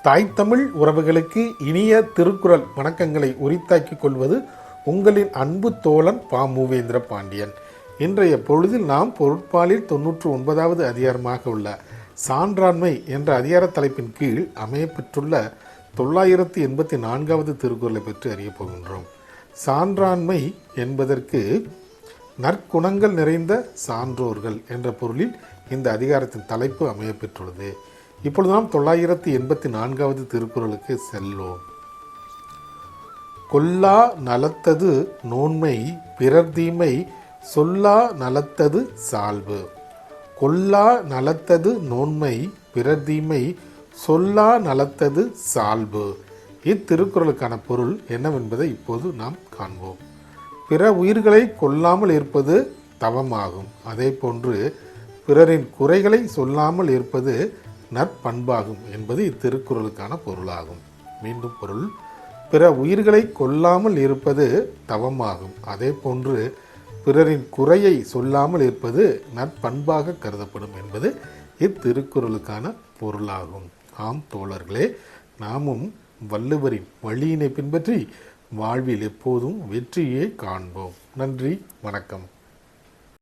தாய் தமிழ் உறவுகளுக்கு இனிய திருக்குறள் வணக்கங்களை உரித்தாக்கிக் கொள்வது உங்களின் அன்பு தோழன் பா. மூவேந்திர பாண்டியன். இன்றைய பொழுதில் நாம் பொருட்பாலில் 99வது அதிகாரமாக உள்ள சான்றாண்மை என்ற அதிகார தலைப்பின் கீழ் அமையப்பெற்றுள்ள 984வது திருக்குறளை பற்றி அறிய போகின்றோம். சான்றாண்மை என்பதற்கு நற்குணங்கள் நிறைந்த சான்றோர்கள் என்ற பொருளில் இந்த அதிகாரத்தின் தலைப்பு அமையப்பெற்றுள்ளது. இப்பொழுது நாம் 984வது திருக்குறளுக்கு செல்வோம். கொல்லா நலத்தது நோன்மை பிறர் தீமை சொல்லா நலத்தது சால்பு. கொல்லா நலத்தது நோன்மை பிறர் தீமை சொல்லா நலத்தது சால்பு. இத்திருக்குறளுக்கான பொருள் என்னவென்பதை இப்போது நாம் காண்போம். பிற உயிர்களை கொல்லாமல் இருப்பது தவமாகும். அதே போன்று பிறரின் குறைகளை சொல்லாமல் இருப்பது நற்பண்பாகும் என்பது இத்திருக்குறளுக்கான பொருளாகும். மீண்டும் பொருள்: பிற உயிர்களை கொல்லாமல் இருப்பது தவமாகும். அதே போன்று பிறரின் குறையை சொல்லாமல் இருப்பது நற்பண்பாக கருதப்படும் என்பது இத்திருக்குறளுக்கான பொருளாகும். ஆம் தோழர்களே, நாமும் வள்ளுவரின் வழியினை பின்பற்றி வாழ்வில் எப்போதும் வெற்றியை காண்போம். நன்றி, வணக்கம்.